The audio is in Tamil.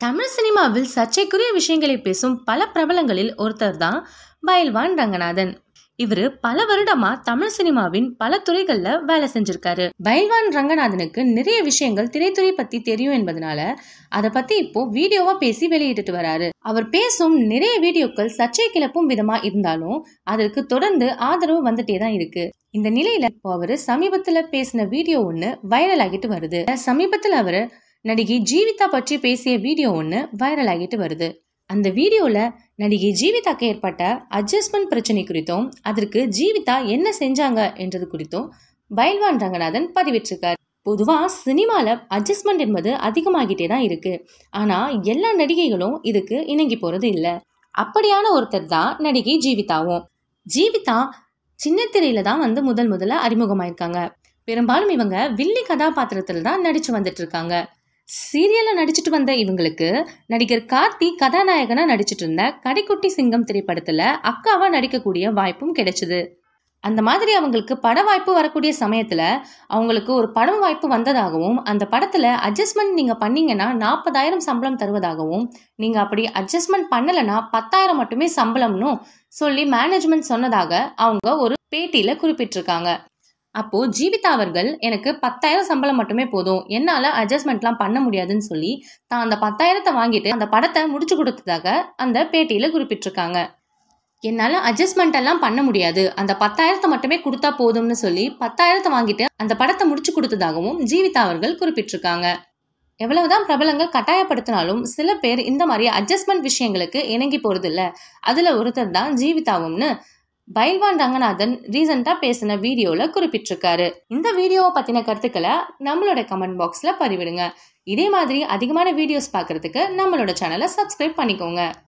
தமிழ் சினிமாவில் சர்ச்சைக்குரிய விஷயங்களை பேசும் பல பிரபலங்களில் ஒருத்தர் தான் பயில்வான் ரங்கநாதன். இவரு பல வருடமா தமிழ் சினிமாவின் பல துறைகள்ல வேலை செஞ்சிருக்காரு. பயில்வான் ரங்கநாதனுக்கு நிறைய விஷயங்கள் திரைத்துறை பத்தி தெரியும் என்பதனால அதை பத்தி இப்போ வீடியோவா பேசி வெளியிட்டு வராரு. அவர் பேசும் நிறைய வீடியோக்கள் சர்ச்சை கிளப்பும் விதமா இருந்தாலும் அதற்கு தொடர்ந்து ஆதரவு வந்துட்டே தான் இருக்கு. இந்த நிலையில இப்போ அவரு சமீபத்துல பேசின வீடியோ ஒண்ணு வைரல் ஆகிட்டு வருது. சமீபத்துல அவரு நடிகை ஜீவிதா பற்றி பேசிய வீடியோ ஒன்று வைரல் ஆகிட்டு வருது. அந்த வீடியோல நடிகை ஜீவிதாக்கு ஏற்பட்ட அட்ஜஸ்ட்மெண்ட் பிரச்சனை குறித்தும் அதற்கு ஜீவிதா என்ன செஞ்சாங்க என்றது குறித்தும் பயில்வான் ரங்கநாதன் பதிவிட்டிருக்காரு. பொதுவா சினிமால அட்ஜஸ்ட்மெண்ட் என்பது அதிகமாகிட்டே தான் இருக்கு. ஆனா எல்லா நடிகைகளும் இதுக்கு இணங்கி போறது இல்ல. அப்படியான ஒருத்தர் தான் நடிகை ஜீவிதாவும். ஜீவிதா சின்ன திரையில தான் முதல்ல அறிமுகமாயிருக்காங்க. பெரும்பாலும் இவங்க வில்லி கதாபாத்திரத்துல தான் நடிச்சு வந்துட்டு இருக்காங்க. சீரியல்ல நடிச்சிட்டு வந்த இவங்களுக்கு நடிகர் கார்த்தி கதாநாயகனா நடிச்சிட்டு இருந்த கடைக்குட்டி சிங்கம் திரைப்படத்துல அக்காவா நடிக்கக்கூடிய வாய்ப்பும் கிடைச்சது. அந்த மாதிரி அவங்களுக்கு பட வாய்ப்பு வரக்கூடிய சமயத்துல அவங்களுக்கு ஒரு படம் வாய்ப்பு வந்ததாகவும் அந்த படத்துல அட்ஜஸ்ட்மெண்ட் நீங்க பண்ணீங்கன்னா 40,000 சம்பளம் தருவதாகவும் நீங்க அப்படி அட்ஜஸ்ட்மெண்ட் பண்ணலன்னா 10,000 மட்டுமே சம்பளம்னு சொல்லி மேனேஜ்மெண்ட் சொன்னதாக அவங்க ஒரு பேட்டியில குறிப்பிட்டிருக்காங்க. அப்போ ஜீவிதா அவர்கள் எனக்கு 10,000 சம்பளம் மட்டுமே போதும், என்னால அட்ஜஸ்ட்மெண்ட்லாம் பண்ண முடியாதுன்னு சொல்லி தான் அந்த 10,000 வாங்கிட்டு அந்த படத்தை முடிச்சு கொடுத்ததாக அந்த பேட்டியில குறிப்பிட்டிருக்காங்க. என்னால அட்ஜஸ்ட்மெண்ட் எல்லாம் பண்ண முடியாது, அந்த 10,000 மட்டுமே கொடுத்தா போதும்னு சொல்லி 10,000 வாங்கிட்டு அந்த படத்தை முடிச்சு கொடுத்ததாகவும் ஜீவிதா அவர்கள் குறிப்பிட்டிருக்காங்க. எவ்வளவுதான் பிரபலங்கள் கட்டாயப்படுத்தினாலும் சில பேர் இந்த மாதிரி அட்ஜஸ்ட்மெண்ட் விஷயங்களுக்கு இணங்கி போறது இல்ல. அதுல ஒருத்தர் தான் ஜீவிதாவும்னு பயில்வான் ரங்கநாதன் ரீசெண்டா பேசின வீடியோல குறிப்பிட்டிருக்காரு. இந்த வீடியோவை பத்தின கருத்துக்களை நம்மளோட கமெண்ட் பாக்ஸ்ல பதிவிடுங்க. இதே மாதிரி அதிகமான வீடியோஸ் பார்க்கறதுக்கு நம்மளோட சேனலை சப்ஸ்கிரைப் பண்ணிக்கோங்க.